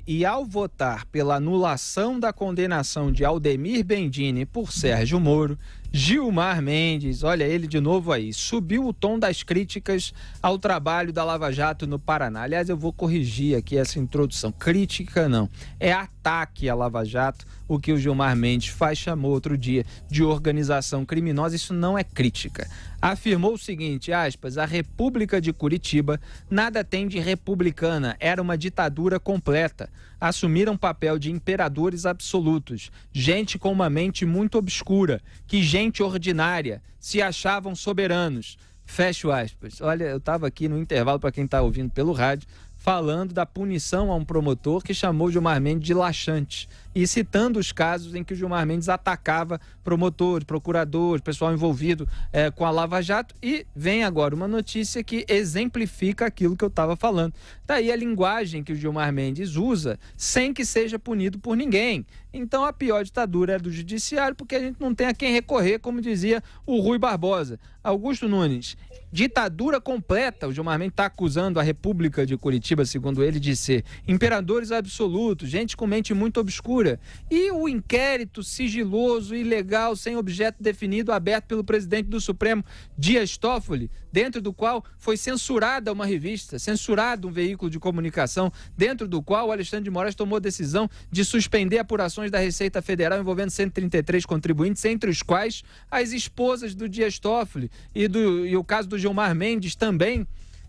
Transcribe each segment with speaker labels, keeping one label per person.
Speaker 1: e ao votar pela anulação da condenação de Aldemir Bendini por Sérgio Moro, Gilmar Mendes, olha ele de novo aí, subiu o tom das críticas ao trabalho da Lava Jato no Paraná. Aliás, eu vou corrigir aqui essa introdução. Crítica não, é ataque à Lava Jato, o que o Gilmar Mendes chamou outro dia de organização criminosa. Isso não é crítica. Afirmou o seguinte, aspas, a República de Curitiba nada tem de republicana, era uma ditadura completa. Assumiram papel de imperadores absolutos, gente com uma mente muito obscura, que gente ordinária, se achavam soberanos. Fecho aspas. Olha, eu estava aqui no intervalo, para quem está ouvindo pelo rádio, falando da punição a um promotor que chamou Gilmar Mendes de laxante e citando os casos em que o Gilmar Mendes atacava promotores, procuradores, pessoal envolvido com a Lava Jato. E vem agora uma notícia que exemplifica aquilo que eu estava falando. Daí a linguagem que o Gilmar Mendes usa sem que seja punido por ninguém. Então a pior ditadura é do judiciário, porque a gente não tem a quem recorrer, como dizia o Rui Barbosa. Augusto Nunes, ditadura completa, o Gilmar Mendes está acusando a República de Curitiba, segundo ele, de ser imperadores absolutos, gente com mente muito obscura. E o inquérito sigiloso, ilegal, sem objeto definido, aberto pelo presidente do Supremo, Dias Toffoli, dentro do qual foi censurada uma revista, censurado um veículo de comunicação, dentro do qual o Alexandre de Moraes tomou decisão de suspender apurações da Receita Federal envolvendo 133 contribuintes, entre os quais as esposas do Dias Toffoli e o caso do Gilmar Mendes também.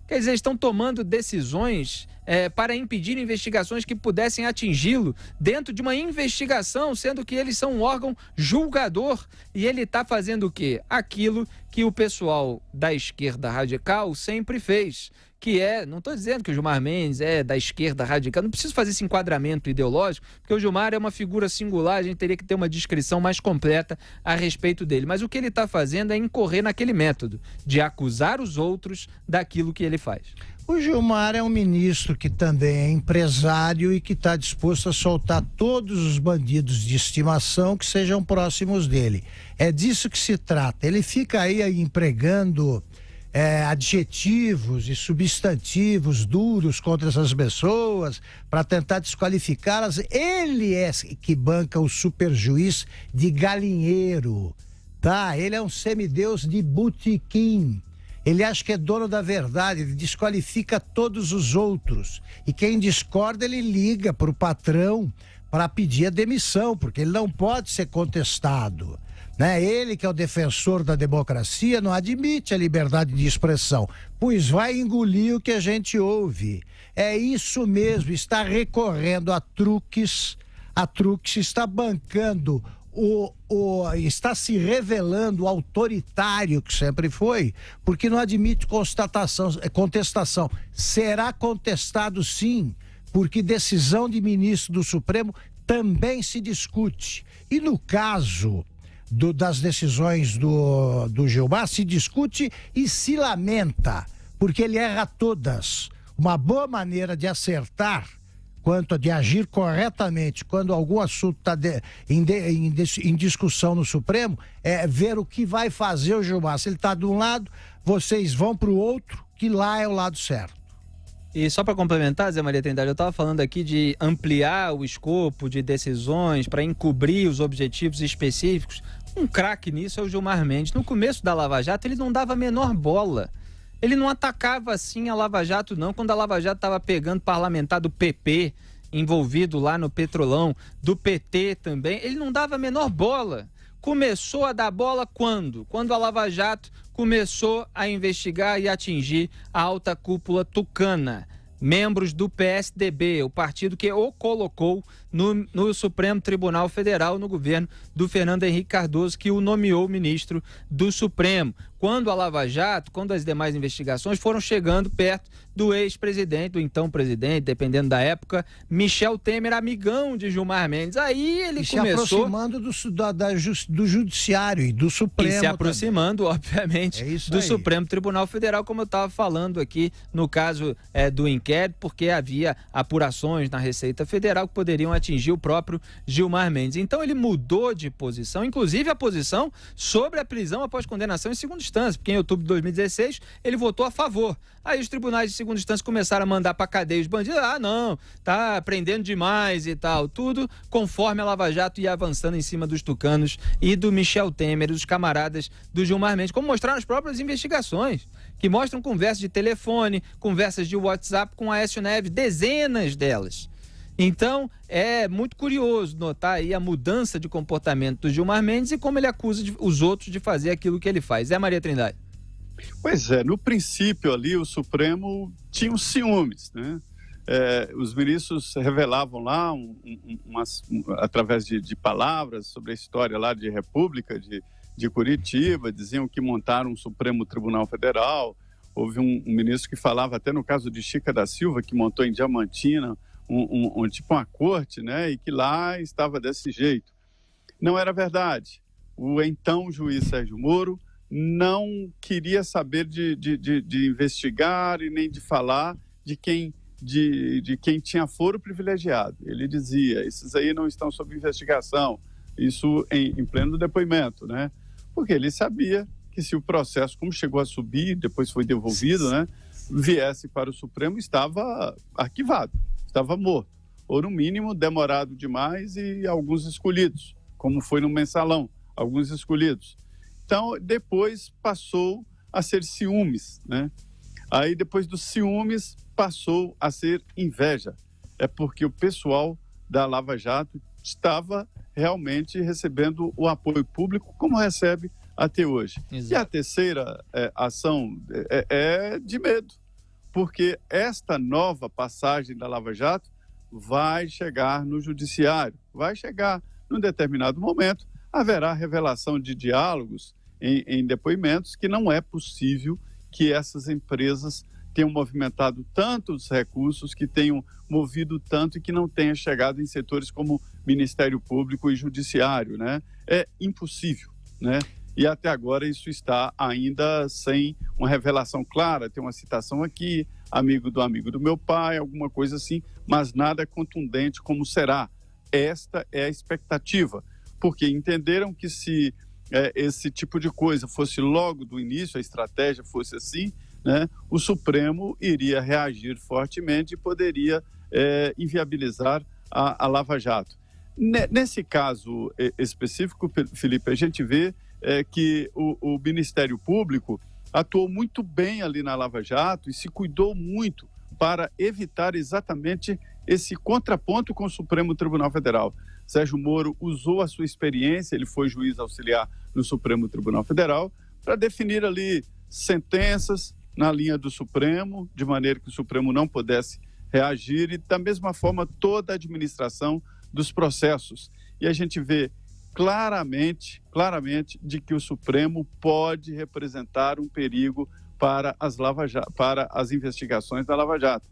Speaker 1: Quer dizer, estão tomando decisões para impedir investigações que pudessem atingi-lo dentro de uma investigação, sendo que eles são um órgão julgador. E ele está fazendo o quê? Aquilo que o pessoal da esquerda radical sempre fez, que não estou dizendo que o Gilmar Mendes é da esquerda radical, não preciso fazer esse enquadramento ideológico, porque o Gilmar é uma figura singular, a gente teria que ter uma descrição mais completa a respeito dele. Mas o que ele está fazendo é incorrer naquele método de acusar os outros daquilo que ele faz.
Speaker 2: O Gilmar é um ministro que também é empresário e que está disposto a soltar todos os bandidos de estimação que sejam próximos dele. É disso que se trata. Ele fica aí empregando adjetivos e substantivos duros contra essas pessoas para tentar desqualificá-las. Ele é que banca o superjuiz de galinheiro, tá? Ele é um semideus de botequim. Ele acha que é dono da verdade, ele desqualifica todos os outros. E quem discorda, ele liga para o patrão para pedir a demissão, porque ele não pode ser contestado. Né? Ele, que é o defensor da democracia, não admite a liberdade de expressão, pois vai engolir o que a gente ouve. É isso mesmo, está recorrendo a truques está bancando está se revelando autoritário que sempre foi, porque não admite contestação. Será contestado sim, porque decisão de ministro do Supremo também se discute. E no caso das decisões do Gilmar, se discute e se lamenta, porque ele erra todas. Uma boa maneira de acertar, quanto de agir corretamente quando algum assunto está em discussão no Supremo, é ver o que vai fazer o Gilmar. Se ele está de um lado, vocês vão para o outro, que lá é o lado certo.
Speaker 1: E só para complementar, Zé Maria Trindade, eu estava falando aqui de ampliar o escopo de decisões para encobrir os objetivos específicos. Um craque nisso é o Gilmar Mendes. No começo da Lava Jato, ele não dava a menor bola. Ele não atacava assim a Lava Jato, não. Quando a Lava Jato estava pegando parlamentar do PP, envolvido lá no Petrolão, do PT também, ele não dava a menor bola. Começou a dar bola quando? Quando a Lava Jato começou a investigar e atingir a alta cúpula tucana, membros do PSDB, o partido que o colocou no Supremo Tribunal Federal, no governo do Fernando Henrique Cardoso, que o nomeou ministro do Supremo. Quando a Lava Jato, quando as demais investigações foram chegando perto do ex-presidente, do então presidente, dependendo da época, Michel Temer, amigão de Gilmar Mendes. Aí ele começou...
Speaker 2: se aproximando do Judiciário e do Supremo.
Speaker 1: E se aproximando,
Speaker 2: também,
Speaker 1: obviamente, do Supremo Tribunal Federal, como eu estava falando aqui no caso do inquérito, porque havia apurações na Receita Federal que poderiam atingir o próprio Gilmar Mendes. Então ele mudou de posição, inclusive a posição sobre a prisão após condenação em segunda instância, porque em outubro de 2016 ele votou a favor. Aí os tribunais de segunda instância começaram a mandar para cadeia os bandidos. Ah, não, tá prendendo demais e tal. Tudo conforme a Lava Jato ia avançando em cima dos tucanos e do Michel Temer, dos camaradas do Gilmar Mendes, como mostraram as próprias investigações, que mostram conversas de telefone, conversas de WhatsApp com Aécio Neves, dezenas delas. Então, é muito curioso notar aí a mudança de comportamento do Gilmar Mendes e como ele acusa os outros de fazer aquilo que ele faz. Maria Trindade?
Speaker 3: Pois é, no princípio ali o Supremo tinha os ciúmes, né? Os ministros revelavam lá, através de palavras, sobre a história lá de República, de Curitiba, diziam que montaram um Supremo Tribunal Federal. Houve um ministro que falava, até no caso de Chica da Silva, que montou em Diamantina, tipo uma corte, né? E que lá estava desse jeito. Não era verdade. O então juiz Sérgio Moro não queria saber de investigar e nem de falar de quem tinha foro privilegiado. Ele dizia, esses aí não estão sob investigação, isso em pleno depoimento, né? Porque ele sabia que se o processo, como chegou a subir, depois foi devolvido, né, viesse para o Supremo, estava arquivado, estava morto, ou no mínimo demorado demais e alguns escolhidos, como foi no Mensalão, alguns escolhidos. Então, depois passou a ser ciúmes, né? Aí, depois dos ciúmes, passou a ser inveja. É porque o pessoal da Lava Jato estava realmente recebendo o apoio público, como recebe até hoje. Exato. E a terceira ação é de medo, porque esta nova passagem da Lava Jato vai chegar no judiciário, vai chegar num determinado momento, haverá revelação de diálogos em depoimentos que não é possível que essas empresas tenham movimentado tantos recursos, que tenham movido tanto e que não tenha chegado em setores como Ministério Público e Judiciário, né? É impossível, né? E até agora isso está ainda sem uma revelação clara. Tem uma citação aqui, amigo do meu pai, alguma coisa assim, mas nada contundente como será. Esta é a expectativa, porque entenderam que se esse tipo de coisa fosse logo do início, a estratégia fosse assim, né, o Supremo iria reagir fortemente e poderia inviabilizar a Lava Jato. Nesse caso específico, Felipe, a gente vê que o Ministério Público atuou muito bem ali na Lava Jato e se cuidou muito para evitar exatamente esse contraponto com o Supremo Tribunal Federal. Sérgio Moro usou a sua experiência, ele foi juiz auxiliar no Supremo Tribunal Federal, para definir ali sentenças na linha do Supremo, de maneira que o Supremo não pudesse reagir, e da mesma forma toda a administração dos processos. E a gente vê claramente de que o Supremo pode representar um perigo para as investigações da Lava Jato.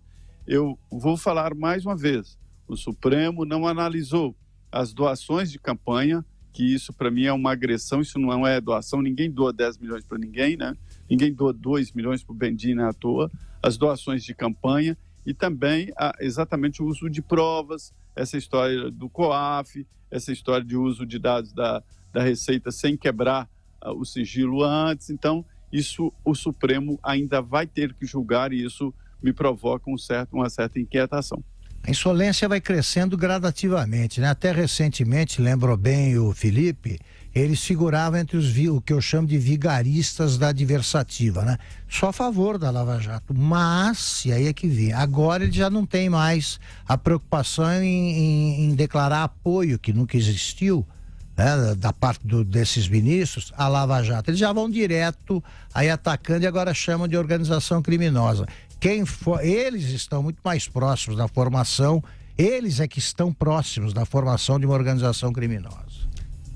Speaker 3: Eu vou falar mais uma vez, o Supremo não analisou as doações de campanha, que isso para mim é uma agressão, isso não é doação, ninguém doa 10 milhões para ninguém, né? Ninguém doa 2 milhões para o Bendini à toa, as doações de campanha e também exatamente o uso de provas, essa história do COAF, essa história de uso de dados da Receita sem quebrar o sigilo antes. Então, isso o Supremo ainda vai ter que julgar e isso me provoca uma certa inquietação.
Speaker 2: A insolência vai crescendo gradativamente, né? Até recentemente, lembrou bem o Felipe, eles figuravam entre o que eu chamo de vigaristas da adversativa, né? Só a favor da Lava Jato, mas, e aí é que vem, agora ele já não tem mais a preocupação em declarar apoio, que nunca existiu, né, da parte desses ministros, a Lava Jato. Eles já vão direto aí atacando e agora chamam de organização criminosa. Eles estão muito mais próximos da formação, eles é que estão próximos da formação de uma organização criminosa.